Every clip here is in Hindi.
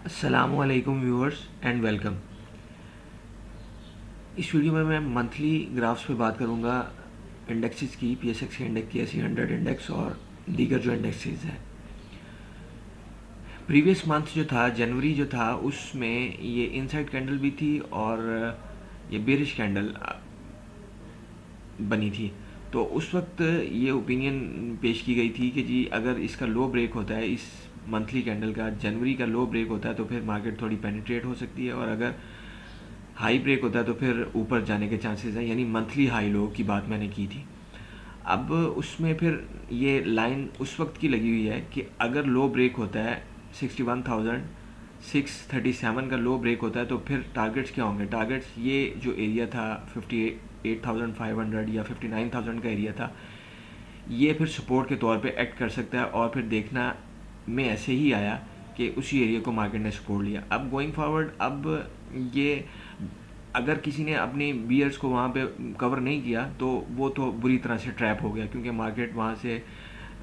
अस्सलामुअलैकुम व्यूअर्स एंड वेलकम। इस वीडियो में मैं मंथली ग्राफ्स पे बात करूंगा इंडेक्सेस की, पीएसएक्स के इंडेक्स, के एस100 इंडेक्स और दीगर जो इंडेक्सेस हैं। प्रीवियस मंथ जो था, जनवरी जो था, उसमें ये इनसाइड कैंडल भी थी और ये बेरिश कैंडल बनी थी। तो उस वक्त ये ओपिनियन पेश की गई थी कि जी अगर इसका लो ब्रेक होता है, इस मंथली कैंडल का जनवरी का लो ब्रेक होता है तो फिर मार्केट थोड़ी पेनिट्रेट हो सकती है, और अगर हाई ब्रेक होता है तो फिर ऊपर जाने के चांसेस हैं। यानी मंथली हाई लो की बात मैंने की थी। अब उसमें फिर ये लाइन उस वक्त की लगी हुई है कि अगर लो ब्रेक होता है 61,637 का लो ब्रेक होता है तो फिर टारगेट्स क्या होंगे। टारगेट्स ये जो एरिया था 58,500 या 59,000 का एरिया था, ये फिर सपोर्ट के तौर पे एक्ट कर सकता है। और फिर देखना में ऐसे ही आया कि उसी एरिया को मार्केट ने सपोर्ट लिया। अब गोइंग फॉरवर्ड, अब ये अगर किसी ने अपनी बियर्स को वहाँ पे कवर नहीं किया तो वो तो बुरी तरह से ट्रैप हो गया, क्योंकि मार्केट वहाँ से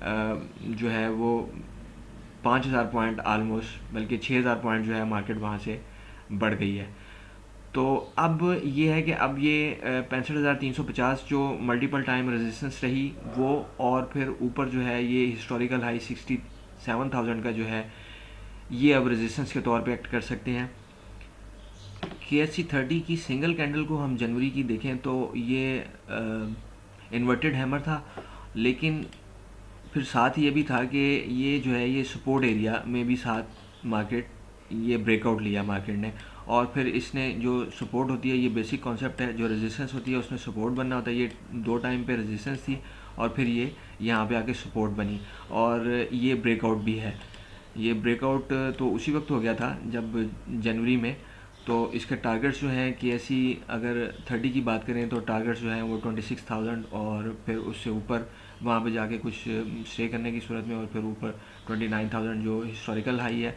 जो है वो 5,000 पॉइंट आलमोस्ट, बल्कि 6,000 पॉइंट जो है मार्केट वहाँ से बढ़ गई है। तो अब ये है कि अब ये 65,350 जो मल्टीपल टाइम रेजिस्टेंस रही वो, और फिर ऊपर जो है ये हिस्टोरिकल हाई 67,000 का जो है ये अब रेजिस्टेंस के तौर पे एक्ट कर सकते हैं। KSE30 की सिंगल कैंडल को हम जनवरी की देखें तो ये इन्वर्टेड हैमर था, लेकिन फिर साथ ये भी था कि ये जो है ये सपोर्ट एरिया में भी साथ मार्केट ये ब्रेकआउट लिया मार्केट ने। और फिर इसने जो सपोर्ट होती है, ये बेसिक कॉन्सेप्ट है, जो रेजिस्टेंस होती है उसमें सपोर्ट बनना होता है। ये दो टाइम पे रेजिस्टेंस थी और फिर ये यहाँ पे आके सपोर्ट बनी, और ये ब्रेकआउट भी है। ये ब्रेकआउट तो उसी वक्त हो गया था जब जनवरी में। तो इसके टारगेट्स जो हैं कि ऐसी अगर 30 की बात करें तो टारगेट्स जो हैं वो 26,000 और फिर उससे ऊपर वहाँ पे जाके कुछ स्टे करने की सूरत में, और फिर ऊपर 29,000 जो हिस्टोरिकल हाई है।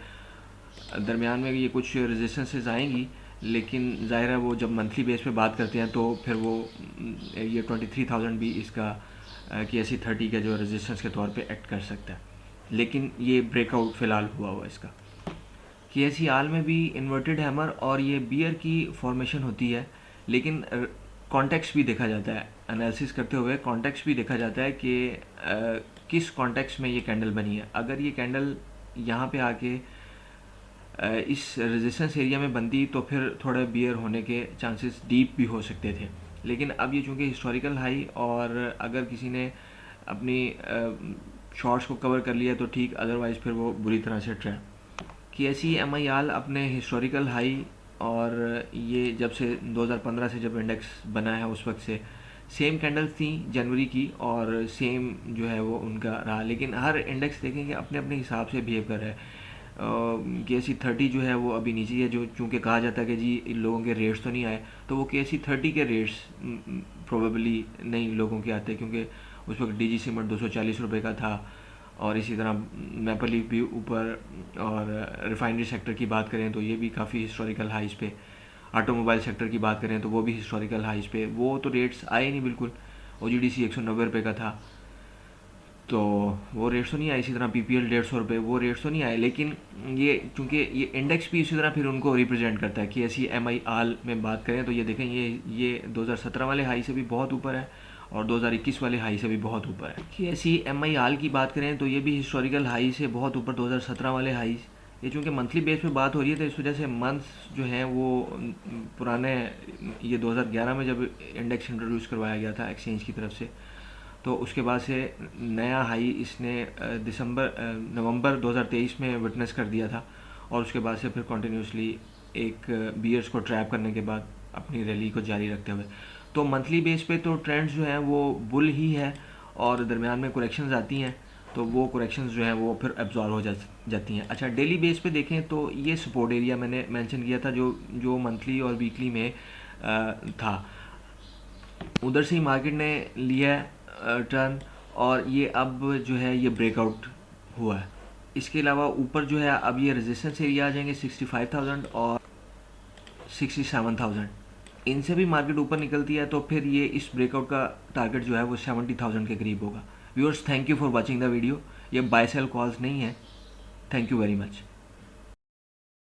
दरमियान में ये कुछ रेजिस्टेंसेस आएंगी, लेकिन ज़ाहिर है वो जब मंथली बेस पे बात करते हैं तो फिर वो ये 23,000 भी इसका कि ऐसी 30 का जो रेजिस्टेंस के तौर पे एक्ट कर सकता है। लेकिन ये ब्रेकआउट फ़िलहाल हुआ इसका। KSE आल में भी इन्वर्टेड हैमर और ये बियर की फॉर्मेशन होती है, लेकिन कॉन्टेक्स्ट भी देखा जाता है। एनालिसिस करते हुए कॉन्टेक्स्ट भी देखा जाता है कि किस कॉन्टेक्स्ट में ये कैंडल बनी है। अगर ये कैंडल यहाँ पे आके इस रेजिस्टेंस एरिया में बनती तो फिर थोड़ा बियर होने के चांसेस डीप भी हो सकते थे। लेकिन अब ये चूँकि हिस्टोरिकल हाई, और अगर किसी ने अपनी शॉर्ट्स को कवर कर लिया तो ठीक, अदरवाइज़ फिर वो बुरी तरह से ट्रैप। KSE-MIAL अपने हिस्टोरिकल हाई, और ये जब से 2015 से जब इंडेक्स बना है उस वक्त से सेम कैंडल्स थी जनवरी की, और सेम जो है वो उनका रहा। लेकिन हर इंडेक्स देखेंगे अपने अपने हिसाब से बिहेव कर रहा है। KSE30 जो है वो अभी नीचे है, जो चूँकि कहा जाता है कि जी इन लोगों के रेट्स तो नहीं आए, तो वो KSE30 के रेट्स प्रोबेबली नहीं लोगों के आते, क्योंकि उस वक्त DG सीमेंट 240 रुपये का था, और इसी तरह मैपल लीफ भी ऊपर, और रिफाइनरी सेक्टर की बात करें तो ये भी काफ़ी हिस्टोरिकल हाइस पे। ऑटोमोबाइल सेक्टर की बात करें तो वो भी हिस्टोरिकल हाइस पे। वो तो रेट्स आए नहीं बिल्कुल। OGDC 190 रुपये का था तो वो रेट्स तो नहीं आए। इसी तरह PPL 150 रुपये, वो रेट्स तो नहीं आए। लेकिन ये चूँकि ये इंडेक्स भी इसी तरह फिर उनको रिप्रेजेंट करता है। KSE-MIAL में बात करें तो ये देखें, ये 2017 वाले हाई से भी बहुत ऊपर है और 2021 वाले हाई से भी बहुत ऊपर है। KSE-MIAL की बात करें तो ये भी हिस्टोरिकल हाई से बहुत ऊपर, 2017 वाले हाई। ये चूँकि मंथली बेस पे बात हो रही है तो इस वजह से मंथ्स जो हैं वो पुराने, ये 2011 में जब इंडेक्स इंट्रोड्यूस करवाया गया था एक्सचेंज की तरफ से, तो उसके बाद से नया हाई इसने नवंबर 2023 में विटनेस कर दिया था, और उसके बाद से फिर कॉन्टीन्यूसली एक बियर्स को ट्रैप करने के बाद अपनी रैली को जारी रखते हुए, तो मंथली बेस पे तो ट्रेंड्स जो हैं वो बुल ही है, और दरमियान में करेक्शंस आती हैं तो वो करेक्शंस जो हैं वो फिर एब्जॉर्व हो जाती हैं। अच्छा, डेली बेस पे देखें तो ये सपोर्ट एरिया मैंने मेंशन किया था जो मंथली और वीकली में था, उधर से ही मार्केट ने लिया टर्न, और ये अब जो है ये ब्रेकआउट हुआ है। इसके अलावा ऊपर जो है अब ये रेजिस्टेंस एरिया आ जाएंगे 65,000 और 67,000। इनसे भी मार्केट ऊपर निकलती है तो फिर ये इस ब्रेकआउट का टारगेट जो है वो 70,000 के करीब होगा। Viewers, thank you for watching the video. ये बाय सेल कॉल्स नहीं है। Thank you very much.